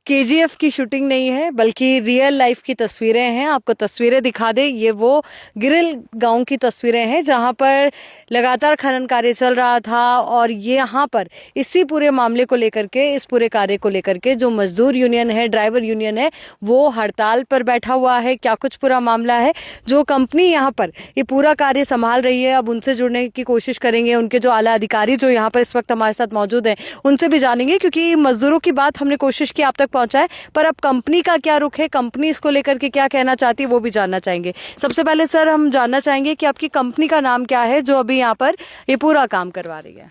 KGF की shooting नहीं है बल्कि रियल लाइफ की तस्वीरें हैं। आपको तस्वीरें दिखा दे, ये वो गिरिल गांव की तस्वीरें हैं जहां पर लगातार खनन कार्य चल रहा था। और ये यहाँ पर इसी पूरे मामले को लेकर के, इस पूरे कार्य को लेकर के जो मजदूर यूनियन है, ड्राइवर यूनियन है, वो हड़ताल पर बैठा हुआ है। क्या कुछ पूरा मामला है, जो कंपनी यहाँ पर ये पूरा कार्य संभाल रही है, अब उनसे जुड़ने की कोशिश करेंगे। उनके जो आला अधिकारी जो यहाँ पर इस वक्त हमारे साथ मौजूद हैं, उनसे भी जानेंगे, क्योंकि मजदूरों की बात हमने कोशिश की आप तक पहुंचाए, पर अब कंपनी का क्या रुख है, कंपनी इसको लेकर के क्या कहना चाहती है, वो भी जानना चाहेंगे। सबसे पहले सर हम जानना चाहेंगे कि आपकी कंपनी का नाम क्या है जो अभी यहाँ पर ये पूरा काम करवा रही है।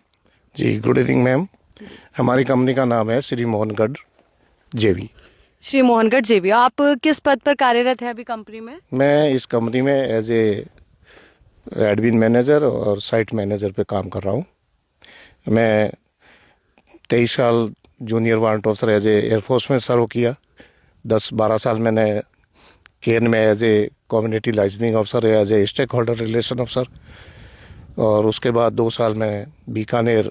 जी, गुड इवनिंग मैम। हमारी कंपनी का नाम है श्री मोहनगढ़ जेवी। श्री मोहनगढ़ जेबी, आप किस पद पर कार्यरत हैं अभी कंपनी में? मैं इस कंपनी में एज ए एडमिन मैनेजर और साइट मैनेजर पे काम कर रहा हूँ। मैं 23 साल junior warrant officer as a air force में सर्व किया। 10-12 साल मैंने केन में as a community liaisoning officer, as a stakeholder relation officer, और उसके बाद 2 साल मैं बीकानेर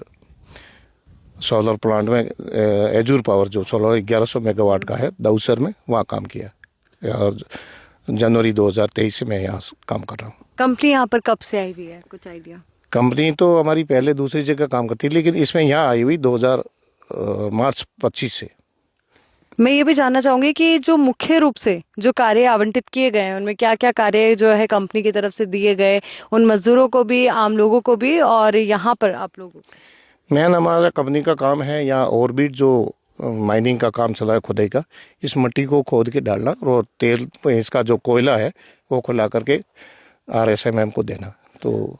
सोलर प्लांट में एजूर पावर जो सोलर 1100 मेगावाट का है दाऊसर में, वहाँ काम किया। और जनवरी 2023 से मैं यहाँ काम कर रहा हूँ। कंपनी यहाँ पर कब से आई हुई है, कुछ आइडिया? कंपनी तो हमारी पहले दूसरी जगह काम करती थी, लेकिन इसमें यहाँ आई हुई मार्च 25 से। मैं ये भी जानना चाहूंगी कि जो मुख्य रूप से जो कार्य आवंटित किए गए हैं, उनमें क्या क्या कार्य जो है कंपनी की तरफ से दिए गए, उन मजदूरों को भी, आम लोगों को भी, और यहाँ पर आप लोगों को? मैन हमारा कंपनी का काम है यहाँ ऑर्बिट जो माइनिंग का काम चला है, खुदाई का। इस मिट्टी को खोद के डालना और तेल, इसका जो कोयला है वो खुला करके RSMM को देना। तो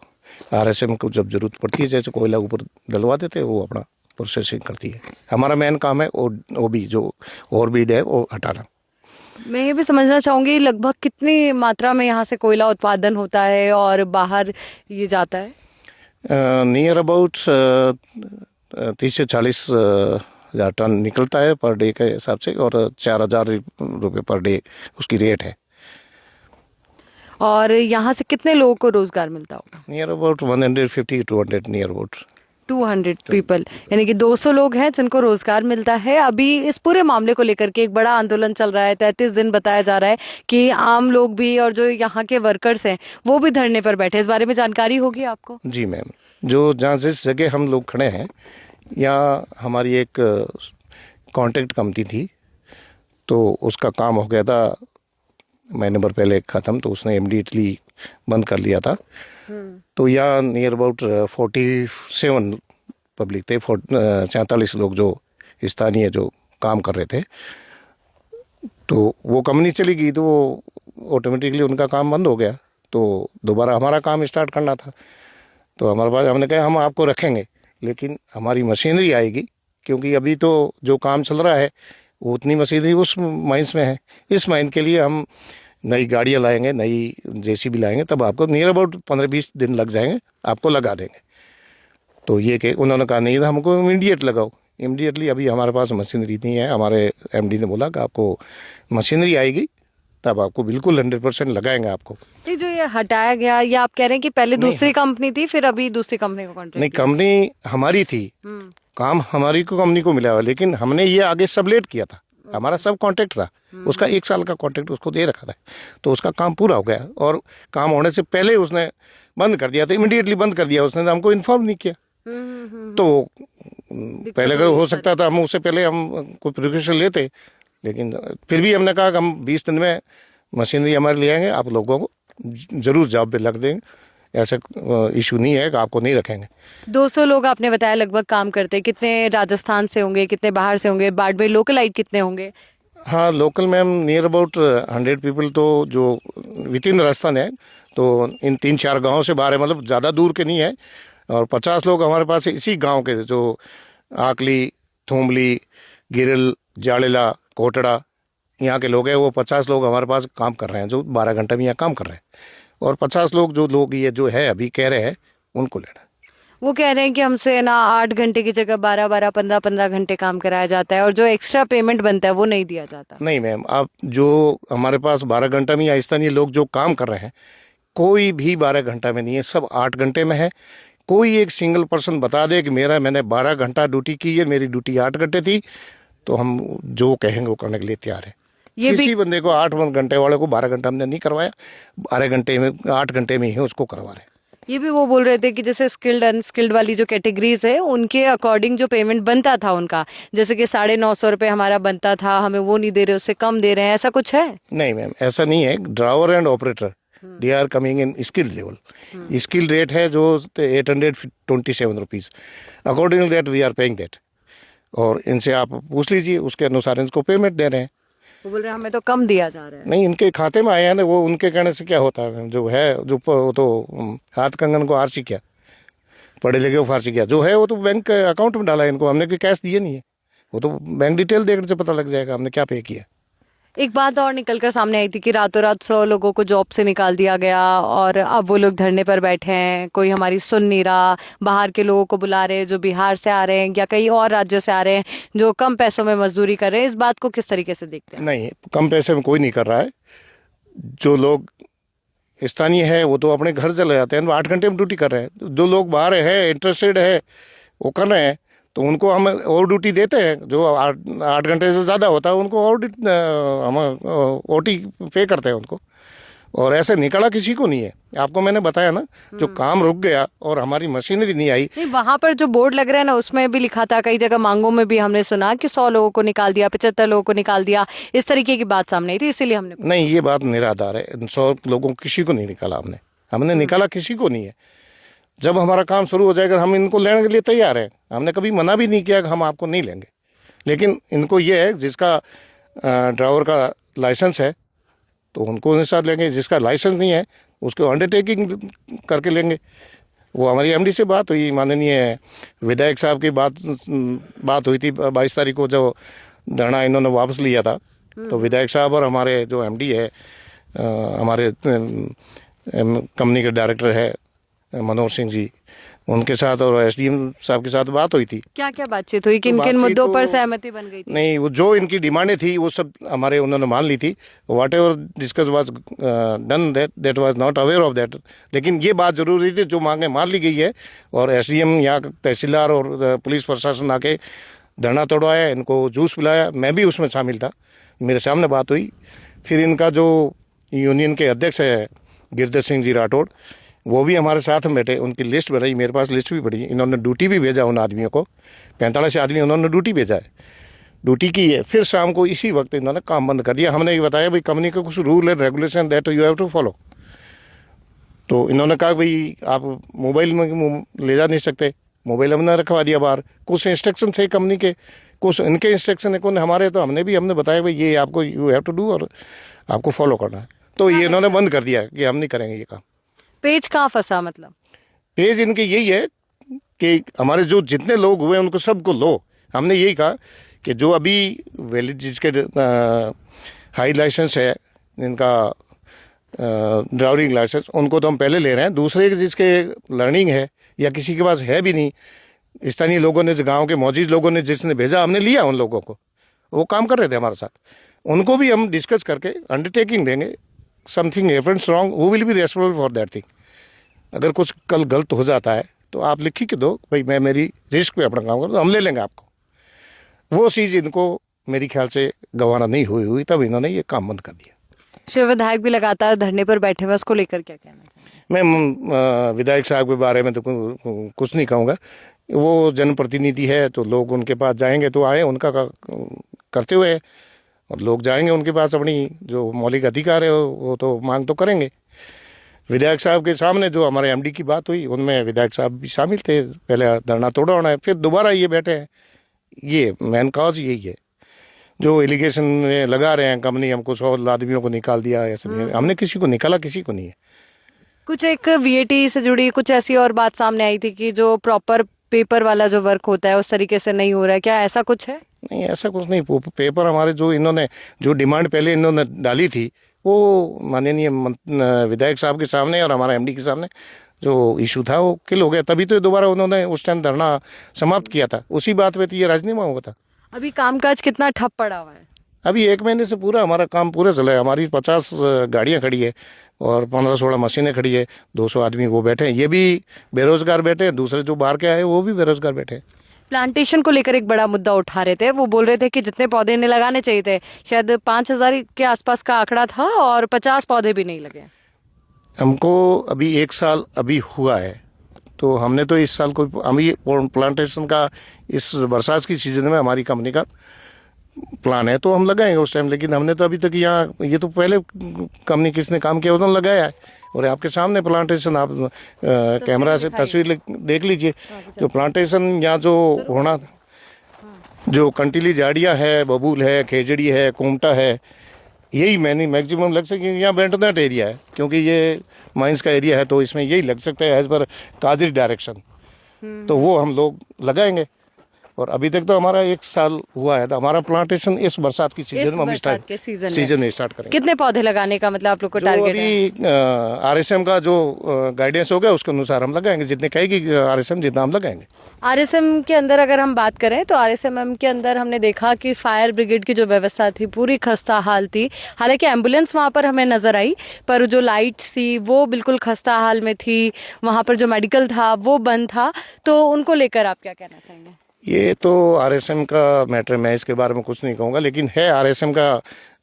RSM को जब जरूरत पड़ती है, जैसे कोयला ऊपर डलवा देते हैं, वो अपना प्रोसेसिंग करती है। हमारा मेन काम है वो भी जो ऑर्बिट है वो हटाना। मैं ये भी समझना चाहूंगी लगभग कितनी मात्रा में यहाँ से कोयला उत्पादन होता है और बाहर ये जाता है? नियर अबाउट 30 से 40 हज़ार टन निकलता है पर डे के हिसाब से, और 4,000 रुपये पर डे उसकी रेट है। और यहाँ से कितने लोगों को रोजगार मिलता होगा? Near about 150 to 200 near about 200 people, यानी कि 200 लोग हैं जिनको रोजगार मिलता है। अभी इस पूरे मामले को लेकर के एक बड़ा आंदोलन चल रहा है। 33 दिन बताया जा रहा है कि आम लोग भी और जो यहाँ के वर्कर्स हैं वो भी धरने पर बैठे। इस बारे में जानकारी होगी आपको? जी मैम, जो जहाँ जिस जगह हम लोग खड़े हैं, यहाँ हमारी एक कॉन्ट्रैक्ट कंपनी थी, तो उसका काम हो गया था महीने भर पहले ख़त्म, तो उसने इमीडिएटली बंद कर लिया था। तो यहाँ नियर अबाउट 47 पब्लिक थे, 44 लोग जो स्थानीय जो काम कर रहे थे। तो वो कंपनी चली गई तो वो ऑटोमेटिकली उनका काम बंद हो गया। तो दोबारा हमारा काम स्टार्ट करना था। तो हमारे पास, हमने कहा हम आपको रखेंगे लेकिन हमारी मशीनरी आएगी, क्योंकि अभी तो जो काम चल रहा है वो उतनी मशीनरी उस माइंस में है। इस माइन के लिए हम नई गाड़ियाँ लाएंगे, नई JCB लाएंगे, तब आपको नियर अबाउट 15-20 दिन लग जाएंगे, आपको लगा देंगे। तो ये कि उन्होंने कहा नहीं, हमको इमीडिएट लगाओ। इमीडिएटली अभी हमारे पास मशीनरी नहीं है। हमारे MD ने बोला कि आपको मशीनरी आएगी तब आपको बिल्कुल 100% लगाएंगे आपको। नहीं, जो ये हटाया गया, या आप कह रहे हैं कि पहले दूसरी कंपनी थी फिर अभी दूसरी कंपनी को कॉन्ट्रैक्ट? नहीं, कंपनी हमारी थी, काम हमारी को कंपनी को मिला हुआ, लेकिन हमने ये आगे सबलेट किया था। हमारा सब कॉन्ट्रैक्ट था, उसका 1 साल का कॉन्ट्रैक्ट उसको दे रखा था। तो उसका काम पूरा हो गया और काम होने से पहले उसने बंद कर दिया था, इमीडिएटली बंद कर दिया उसने, हमको इन्फॉर्म नहीं किया। तो पहले अगर हो सकता था हम उससे पहले हम कोई प्रिकॉशन लेते, लेकिन फिर भी हमने कहा कि हम 20 दिन में मशीनरी हमारे ले आएंगे, आप लोगों को ज़रूर जॉब पे लग देंगे। ऐसा इशू नहीं है कि आपको नहीं रखेंगे। 200 लोग आपने बताया लगभग काम करते हैं। कितने राजस्थान से होंगे, कितने बाहर से होंगे, बाड़मेर लोकलाइट कितने होंगे? हाँ, local ma'am near about 100 people तो जो विद इन राजस्थान है, तो इन 3-4 गाँव से बाहर है, मतलब ज़्यादा दूर के नहीं है। और 50 लोग हमारे पास इसी गांव के, जो आकली, थोमली, गिरिल, जाड़ेला, कोटड़ा, यहाँ के लोग हैं। वो 50 लोग हमारे पास काम कर रहे हैं, जो 12 घंटे में यहाँ काम कर रहे हैं। और 50 लोग ये जो है अभी कह रहे हैं उनको लेना। वो कह रहे हैं कि हमसे ना 8 घंटे की जगह 12-12, 15-15 घंटे काम कराया जाता है और जो एक्स्ट्रा पेमेंट बनता है वो नहीं दिया जाता। नहीं मैम, आप जो हमारे पास 12 घंटा में या स्थानीय लोग जो काम कर रहे हैं, कोई भी 12 घंटा में नहीं है, सब 8 घंटे में है। कोई एक सिंगल पर्सन बता दे कि मैंने 12 घंटा ड्यूटी की है, मेरी ड्यूटी 8 घंटे थी, तो हम जो कहेंगे वो करने के लिए तैयार है। ये भी किसी बंदे को 8 घंटे वाले को 12 घंटा हमने नहीं करवाया, 12 घंटे में 8 घंटे में ही उसको करवा रहे हैं। ये भी वो बोल रहे थे कि जैसे स्किल्ड अनस्किल्ड वाली जो कैटेगरीज है उनके अकॉर्डिंग जो पेमेंट बनता था उनका, जैसे कि 950 रुपये हमारा बनता था, हमें वो नहीं दे रहे, उससे कम दे रहे हैं, ऐसा कुछ है? नहीं मैम, ऐसा नहीं है। Driver and operator they are coming in skilled level. Skill rate है जो 827 rupees, according that we are paying that. और इनसे आप पूछ लीजिए, उसके अनुसार इनको पेमेंट दे रहे हैं। वो बोल रहे हैं हमें तो कम दिया जा रहा है। नहीं, इनके खाते में आया है ना, वो उनके कहने से क्या होता है? जो है जो वो तो हाथ कंगन को आरसी क्या, पढ़े लिखे को फारसी क्या, जो है वो तो बैंक अकाउंट में डाला है इनको, हमने कोई कैश दिए नहीं है। वो तो बैंक डिटेल देखने से पता लग जाएगा हमने क्या पे किया। एक बात और निकल कर सामने आई थी कि रातों रात 100 लोगों को जॉब से निकाल दिया गया और अब वो लोग धरने पर बैठे हैं, कोई हमारी सुन नहीं रहा, बाहर के लोगों को बुला रहे हैं जो बिहार से आ रहे हैं या कई और राज्यों से आ रहे हैं जो कम पैसों में मजदूरी कर रहे हैं। इस बात को किस तरीके से देखते हैं? नहीं, कम पैसे में कोई नहीं कर रहा है। जो लोग स्थानीय है वो तो अपने घर चले जाते हैं, 8 घंटे में ड्यूटी कर रहे हैं। जो लोग बाहर है, इंटरेस्टेड है, वो कर रहे हैं, तो उनको हम और ड्यूटी देते हैं। जो 8 घंटे से ज़्यादा होता है उनको और हम ओटी पे करते हैं उनको। और ऐसे निकला किसी को नहीं है। आपको मैंने बताया ना, जो काम रुक गया और हमारी मशीनरी नहीं आई। नहीं, वहां पर जो बोर्ड लग रहा है ना उसमें भी लिखा था, कई जगह मांगों में भी हमने सुना कि 100 लोगों को निकाल दिया, 75 लोगों को निकाल दिया, इस तरीके की बात सामने आई थी, इसीलिए हमने नहीं, ये बात निराधार है। 100 लोगों को किसी को नहीं निकाला हमने निकाला किसी को नहीं है। जब हमारा काम शुरू हो जाएगा हम इनको लेने के लिए तैयार हैं। हमने कभी मना भी नहीं किया कि हम आपको नहीं लेंगे। लेकिन इनको ये है, जिसका ड्राइवर का लाइसेंस है तो उनको साथ लेंगे, जिसका लाइसेंस नहीं है उसको अंडरटेकिंग करके लेंगे। वो हमारी एमडी से बात हुई, माननीय विधायक साहब की बात हुई थी 22 तारीख को, जो धरना इन्होंने वापस लिया था। तो विधायक साहब और हमारे जो एमडी है, हमारे कंपनी के डायरेक्टर है मनोहर सिंह जी, उनके साथ और एसडीएम साहब के साथ बात हुई थी। क्या क्या बातचीत हुई, किन किन मुद्दों पर सहमति बन गई थी? नहीं, वो जो इनकी डिमांडें थी वो सब हमारे उन्होंने मान ली थी। What ever discuss was done, that was not aware of that. लेकिन ये बात जरूरी थी, जो मांगे मान ली गई है। और एसडीएम यहाँ तहसीलदार और पुलिस प्रशासन आके धरना तोड़वाया, इनको जूस पिलाया, मैं भी उसमें शामिल था, मेरे सामने बात हुई। फिर इनका जो यूनियन के अध्यक्ष है गिरधर सिंह जी राठौड़, वो भी हमारे साथ में बैठे, उनकी लिस्ट बनाई, मेरे पास लिस्ट भी पड़ी। इन्होंने ड्यूटी भी भेजा उन आदमियों को, 45 आदमी उन्होंने ड्यूटी भेजा है, ड्यूटी की है। फिर शाम को इसी वक्त इन्होंने काम बंद कर दिया। हमने ये बताया भाई कंपनी का कुछ rule and regulation that you have to follow. तो इन्होंने कहा भाई आप मोबाइल में ले जा नहीं सकते, मोबाइल हमने रखवा दिया बाहर। कुछ इंस्ट्रक्शन थे कंपनी के, कुछ इनके इंस्ट्रक्शन है, कौन हमारे, तो हमने बताया भाई ये आपको यू हैव टू डू और आपको फॉलो करना है। तो ये इन्होंने बंद कर दिया कि हम नहीं करेंगे ये काम। पेज कहाँ फंसा? मतलब पेज इनके यही है कि हमारे जो जितने लोग हुए उनको सबको लो। हमने यही कहा कि जो अभी वैलिड जिसके हाई लाइसेंस है, इनका ड्राइविंग लाइसेंस, उनको तो हम पहले ले रहे हैं। दूसरे जिसके लर्निंग है या किसी के पास है भी नहीं, स्थानीय लोगों ने, गांव के मौजूद लोगों ने जिसने भेजा, हमने लिया उन लोगों को, वो काम कर रहे थे हमारे साथ। उनको भी हम डिस्कस करके अंडरटेकिंग देंगे। समथिंग हैपेंस रॉन्ग, वो will be responsible for that thing. अगर कुछ कल गलत हो जाता है तो आप लिख के दो भाई, मैं मेरी रिस्क पे अपना काम करूँ, तो हम ले लेंगे आपको। वो चीज़ इनको मेरे ख्याल से गंवाना नहीं हुई, तब इन्होंने ये काम बंद कर दिया। शिव विधायक भी लगातार धरने पर बैठे हुए, उसको लेकर क्या कहना चाहिए? मैं विधायक साहब के बारे में तो कुछ नहीं कहूँगा। वो जनप्रतिनिधि है, तो लोग उनके पास जाएंगे तो आए, उनका करते हुए, और लोग जाएंगे उनके पास, अपनी जो मौलिक अधिकार है वो तो मांग तो करेंगे। विधायक साहब के सामने जो हमारे एमडी की बात हुई, उनमें विधायक साहब भी शामिल थे। पहले धरना तोड़वाना है, फिर दोबारा ये बैठे हैं। ये मेन कॉज यही है। जो एलिगेशन में लगा रहे हैं कंपनी हमको 100 आदमियों को निकाल दिया, ऐसा नहीं है। हमने किसी को निकाला, किसी को नहीं है। कुछ एक वीएटी से जुड़ी कुछ ऐसी और बात सामने आई थी कि जो प्रॉपर पेपर वाला जो वर्क होता है उस तरीके से नहीं हो रहा है, क्या ऐसा कुछ है? नहीं, ऐसा कुछ नहीं। पेपर हमारे जो इन्होंने जो डिमांड पहले इन्होंने डाली थी, वो माननीय विधायक साहब के सामने और हमारा एमडी के सामने जो इशू था वो किल हो गया। तभी तो दोबारा उन्होंने उस टाइम धरना समाप्त किया था। उसी बात पे तो ये राजीनामा हुआ था। अभी कामकाज कितना ठप पड़ा हुआ है? अभी 1 महीने से पूरा हमारा काम पूरा चला है। हमारी 50 गाड़ियाँ खड़ी है और 15-16 मशीनें खड़ी है। 200 आदमी वो बैठे हैं, ये भी बेरोजगार बैठे हैं। दूसरे जो बाहर के आए वो भी बेरोजगार बैठे हैं। प्लांटेशन को लेकर एक बड़ा मुद्दा उठा रहे थे। वो बोल रहे थे कि जितने पौधे इन्हें लगाने चाहिए थे, शायद 5,000 के आसपास का आंकड़ा था और 50 पौधे भी नहीं लगे। हमको अभी 1 साल अभी हुआ है, तो हमने तो इस साल कोई अभी प्लांटेशन का इस बरसात की सीजन में हमारी कंपनी का प्लान है तो हम लगाएंगे उस टाइम। लेकिन हमने तो अभी तक यहाँ, ये तो पहले कंपनी किसने काम किया उन्होंने लगाया है, और आपके सामने प्लांटेशन आप कैमरा से तस्वीर देख लीजिए। जो प्लांटेशन यहाँ जो होना, जो कंटीली झाड़ियाँ है, बबूल है, खेजड़ी है, कोमटा है, यही मैक्सिमम लग सके। यहाँ बेंटोनेट एरिया है क्योंकि ये माइंस का एरिया है, तो इसमें यही लग सकता है एज पर कादरी डायरेक्शन। तो वो हम लोग लगाएंगे। और अभी तक तो हमारा 1 साल हुआ है, तो हमारा प्लांटेशन इस बरसात की सीजन में हम सीजन में स्टार्ट करेंगे। कितने पौधे लगाने का मतलब आप लोग को टारगेट है? अभी RSM का जो गाइडेंस होगा उसके अनुसार हम लगाएंगे, जितने कहेगी RSM जितना हम लगाएंगे। RSM के अंदर अगर हम बात करें तो RSM के अंदर हमने देखा कि फायर ब्रिगेड की जो व्यवस्था थी पूरी खस्ता हाल थी। हालांकि एम्बुलेंस वहाँ पर हमें नजर आई, पर जो लाइट्स थी वो बिल्कुल खस्ता हाल में थी। वहाँ पर जो मेडिकल था वो बंद था। तो उनको लेकर आप क्या कहना चाहेंगे? ये तो RSM का मैटर, मैं इसके बारे में कुछ नहीं कहूँगा, लेकिन है RSM का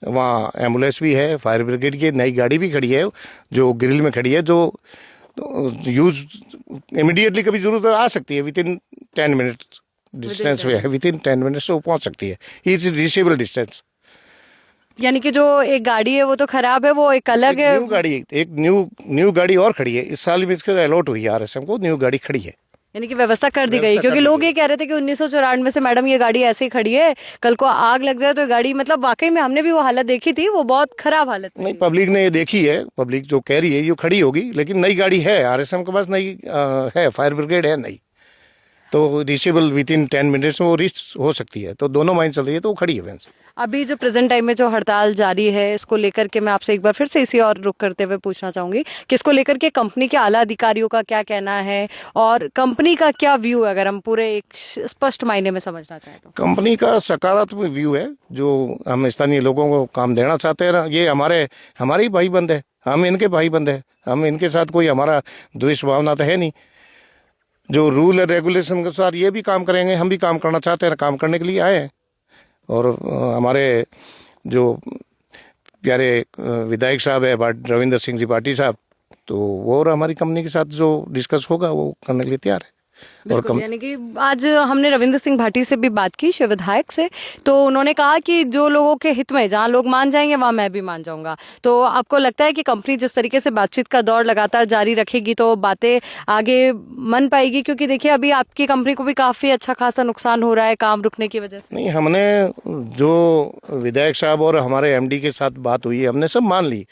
वहाँ एम्बुलेंस भी है, फायर ब्रिगेड की नई गाड़ी भी खड़ी है जो ग्रिल में खड़ी है, जो यूज इमीडिएटली कभी जरूरत आ सकती है। विद इन 10 मिनट डिस्टेंस पे है, विद इन 10 मिनट से वो पहुँच सकती है। It is reachable distance. यानी कि जो एक गाड़ी है वो तो खराब है, वो एक अलग है। एक न्यू गाड़ी और खड़ी है इस साल में, इसके अलॉट हुई है RSM को, न्यू गाड़ी खड़ी है। यानी कि व्यवस्था कर दी गई, क्योंकि लोग ये कह रहे थे कि 1994 से मैडम ये गाड़ी ऐसे ही खड़ी है, कल को आग लग जाए तो ये गाड़ी, मतलब वाकई में हमने भी वो हालत देखी थी, वो बहुत खराब हालत में। नहीं, पब्लिक ने ये देखी है, पब्लिक जो कह रही है ये खड़ी होगी, लेकिन नई गाड़ी है RSM के पास, नई है, फायर ब्रिगेड है नई, तो रीचेबल विद इन 10 मिनट्स में वो रीच हो सकती है। तो दोनों माइन चल रही है, तो वो खड़ी है वैसे। अभी जो प्रेजेंट टाइम में जो हड़ताल जारी है, इसको लेकर के मैं आपसे एक बार फिर से इसी और रुक करते हुए पूछना चाहूंगी कि इसको लेकर के कंपनी के आला अधिकारियों का क्या कहना है और कंपनी का क्या व्यू है, अगर हम पूरे एक स्पष्ट मायने में समझना चाहें तो? कंपनी का सकारात्मक व्यू है, जो हम स्थानीय लोगों को काम देना चाहते हैं। ये हमारे ही भाई बंद है, हम इनके भाई बंद है, हम इनके साथ कोई हमारा द्वेष भावना तो है नहीं। जो रूल और रेगुलेशन के अनुसार ये भी काम करेंगे, हम भी काम करना चाहते हैं, काम करने के लिए आए हैं। और हमारे जो प्यारे विधायक साहब है रविंद्र सिंह जी पाटी साहब, तो वो और हमारी कंपनी के साथ जो डिस्कस होगा वो करने के लिए तैयार है। और यानी कि आज हमने रविंद्र सिंह भाटी से भी बात की, शिव विधायक से, तो उन्होंने कहा कि जो लोगों के हित में, जहां लोग मान जाएंगे वहां मैं भी मान जाऊंगा। तो आपको लगता है कि कंपनी जिस तरीके से बातचीत का दौर लगातार जारी रखेगी तो बातें आगे मन पाएगी? क्योंकि देखिए अभी आपकी कंपनी को भी काफी अच्छा खासा नुकसान हो रहा है काम रुकने की वजह से। नहीं, हमने जो विधायक साहब और हमारे MD के साथ बात हुई है, हमने सब मान ली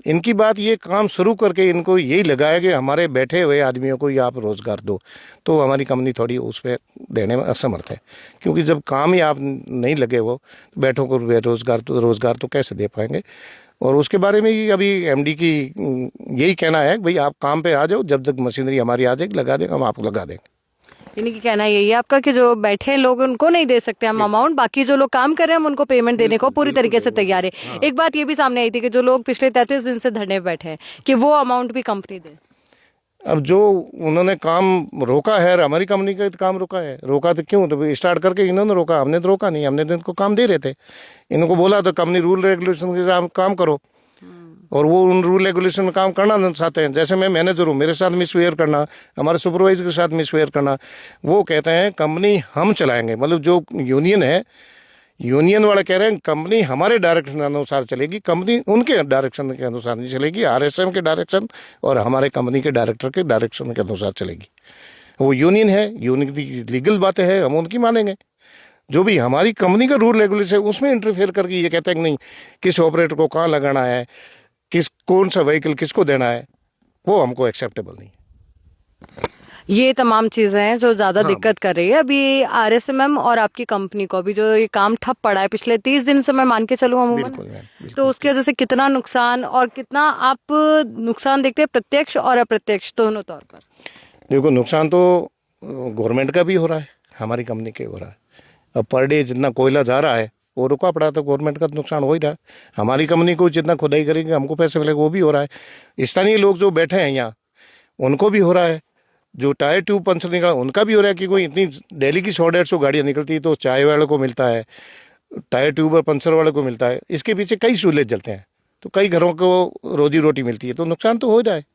इनकी बात। ये काम शुरू करके इनको यही लगाया कि हमारे बैठे हुए आदमियों को आप रोज़गार दो, तो हमारी कंपनी थोड़ी उस पर देने में असमर्थ है। क्योंकि जब काम ही आप नहीं लगे वो, तो बैठों को रोज़गार तो कैसे दे पाएंगे। और उसके बारे में ही अभी MD की यही कहना है कि भाई आप काम पे आ जाओ, जब तक मशीनरी हमारी आ जाएगी लगा देंगे, हम आपको लगा देंगे। यानी कि कहना यही है आपका कि जो बैठे लोग उनको नहीं दे सकते हम अमाउंट, बाकी जो लोग काम कर रहे हैं हम उनको पेमेंट देने को पूरी तरीके से तैयार है। एक बात ये भी सामने आई थी कि जो लोग पिछले 33 दिन से धरने पे बैठे हैं कि वो अमाउंट भी कंपनी दे। अब जो उन्होंने काम रोका है, हमारी कंपनी का काम रोका है, रोका तो क्यों? तो स्टार्ट करके इन्होंने रोका, हमने तो रोका नहीं। हमने तो इनको काम दे रहे थे, इनको बोला तो कंपनी रूल रेगुलेशन के साथ काम करो, और वो उन रूल रेगुलेशन में काम करना नहीं चाहते हैं। जैसे मैं मैनेजर हूँ, मेरे साथ मिसबिहेव करना, हमारे सुपरवाइजर के साथ मिसबिहेव करना। वो कहते हैं कंपनी हम चलाएंगे, मतलब जो यूनियन है, यूनियन वाले कह रहे हैं कंपनी हमारे डायरेक्शन अनुसार चलेगी, कंपनी उनके डायरेक्शन के अनुसार नहीं चलेगी, RSM के डायरेक्शन और हमारे कंपनी के डायरेक्टर के डायरेक्शन के अनुसार चलेगी। वो यूनियन है, यूनियन की लीगल बातें हैं, हम उनकी मानेंगे। जो भी हमारी कंपनी का रूल रेगुलेशन है उसमें इंटरफेयर करके ये कहते हैं कि नहीं, किस ऑपरेटर को कहाँ लगाना है, कौन सा व्हीकल किसको देना है, वो हमको एक्सेप्टेबल नहीं। ये तमाम चीज़ें हैं जो ज़्यादा दिक्कत कर रही है अभी RSM और आपकी कंपनी को। अभी जो ये काम ठप पड़ा है पिछले 30 दिन से, मैं मान के चलूँ अमूमन, तो उसकी वजह से कितना नुकसान और कितना आप नुकसान देखते हैं प्रत्यक्ष और अप्रत्यक्ष दोनों तौर पर? देखो, नुकसान तो गवर्नमेंट का भी हो रहा है, हमारी कंपनी का हो रहा है। अब पर डे जितना कोयला जा रहा है वो रुका पड़ा, तो गवर्नमेंट का नुकसान हो ही रहा है। हमारी कंपनी को जितना खुदाई करेंगे हमको पैसे मिलेगा, वो भी हो रहा है। स्थानीय लोग जो बैठे हैं यहाँ उनको भी हो रहा है, जो टायर ट्यूब पंचर निकला उनका भी हो रहा है कि कोई इतनी डेली की 100-150 गाड़ियाँ निकलती है तो चाय वाले को मिलता है, टायर ट्यूब और पंचर वाले को मिलता है, इसके पीछे कई सूल्हे चलते हैं, तो कई घरों को रोजी रोटी मिलती है, तो नुकसान तो हो रहा है।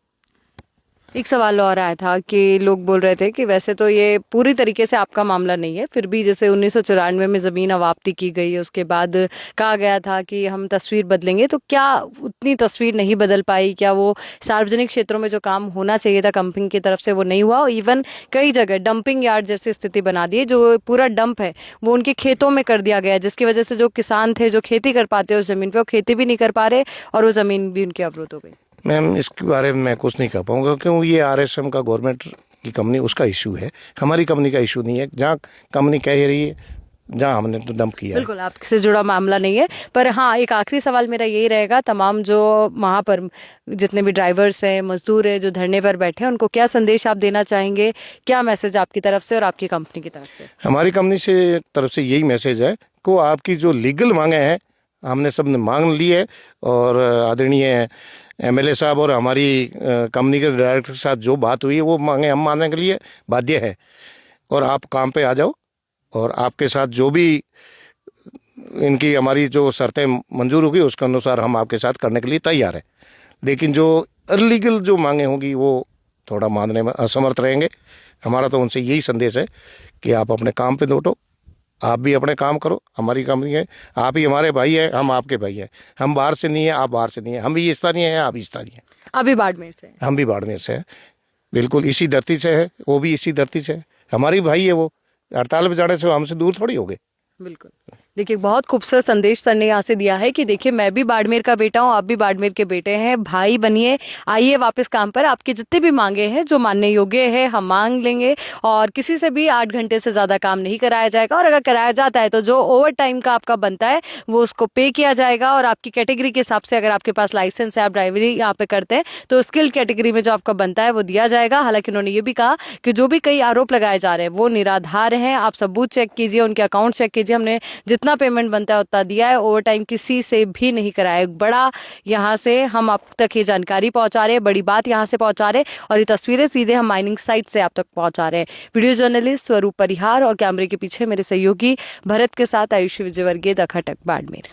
एक सवाल और आया था कि लोग बोल रहे थे कि वैसे तो ये पूरी तरीके से आपका मामला नहीं है, फिर भी जैसे 1994 में ज़मीन अवाप्ती की गई, उसके बाद कहा गया था कि हम तस्वीर बदलेंगे, तो क्या उतनी तस्वीर नहीं बदल पाई? क्या वो सार्वजनिक क्षेत्रों में जो काम होना चाहिए था कंपनी की तरफ से वो नहीं हुआ? इवन कई जगह डंपिंग यार्ड जैसी स्थिति बना दी है, जो पूरा डंप है वो उनके खेतों में कर दिया गया है, जिसकी वजह से जो किसान थे जो खेती कर पाते उस ज़मीन पर, वो खेती भी नहीं कर पा रहे और वो ज़मीन भी उनकी अवरुद्ध हो गई। मैम इसके बारे में मैं कुछ नहीं कह पाऊंगा, क्योंकि ये RSM का गवर्नमेंट की कंपनी, उसका इशू है, हमारी कंपनी का इशू नहीं है। जहाँ कंपनी कह रही है, जहाँ हमने तो डंप किया है। बिल्कुल आपसे जुड़ा मामला नहीं है। पर हाँ, एक आखिरी सवाल मेरा यही रहेगा, तमाम जो वहाँ पर जितने भी ड्राइवर्स हैं, मजदूर हैं, जो धरने पर बैठे हैं, उनको क्या संदेश आप देना चाहेंगे? क्या मैसेज आपकी तरफ से और आपकी कंपनी की तरफ से? हमारी कंपनी से तरफ से यही मैसेज है को आपकी जो लीगल मांगे हैं हमने सब ने मांग ली है, और आदरणीय MLA साहब और हमारी कंपनी के डायरेक्टर के साथ जो बात हुई है वो मांगे हम मानने के लिए बाध्य है, और आप काम पे आ जाओ, और आपके साथ जो भी इनकी हमारी जो शर्तें मंजूर होगी उसके अनुसार हम आपके साथ करने के लिए तैयार हैं। लेकिन जो इलीगल जो मांगे होंगी वो थोड़ा मानने में असमर्थ रहेंगे। हमारा तो उनसे यही संदेश है कि आप अपने काम पे लौटो, आप भी अपने काम करो, हमारी कंपनी है, आप ही हमारे भाई हैं, हम आपके भाई हैं, हम बाहर से नहीं है, आप बाहर से नहीं है, हम भी स्थानीय हैं, आप स्थानीय हैं, अभी बाड़मेर से हैं। हम भी बाड़मेर से हैं, बिल्कुल इसी धरती से है, वो भी इसी धरती से है, हमारी भाई है वो, हड़ताल पे जाने से हमसे दूर थोड़ी हो गए। बिल्कुल। देखिए बहुत खूबसूरत संदेश सर ने यहाँ से दिया है कि देखिए मैं भी बाड़मेर का बेटा हूँ, आप भी बाड़मेर के बेटे हैं, भाई बनिए, आइए वापस काम पर, आपके जितने भी मांगे हैं जो मानने योग्य है हम मांग लेंगे, और किसी से भी 8 घंटे से ज़्यादा काम नहीं कराया जाएगा, और अगर कराया जाता है तो जो ओवर टाइम का आपका बनता है वो उसको पे किया जाएगा, और आपकी कैटेगरी के हिसाब से अगर आपके पास लाइसेंस है, आप ड्राइवरी यहाँ पे करते हैं, तो स्किल कैटेगरी में जो आपका बनता है वो दिया जाएगा। हालांकि उन्होंने ये भी कहा कि जो भी कई आरोप लगाए जा रहे हैं वो निराधार हैं, आप सबूत चेक कीजिए, उनके अकाउंट चेक कीजिए, हमने जितना पेमेंट बनता है उतना दिया है, ओवर टाइम किसी से भी नहीं कराया। बड़ा यहाँ से हम आप तक ये जानकारी पहुंचा रहे हैं, बड़ी बात यहाँ से पहुंचा रहे हैं, और ये तस्वीरें सीधे हम माइनिंग साइट से आप तक पहुंचा रहे हैं। वीडियो जर्नलिस्ट स्वरूप परिहार और कैमरे के पीछे मेरे सहयोगी भरत के साथ आयुषी विजयवर्गीय, द खटक, बाड़मेर।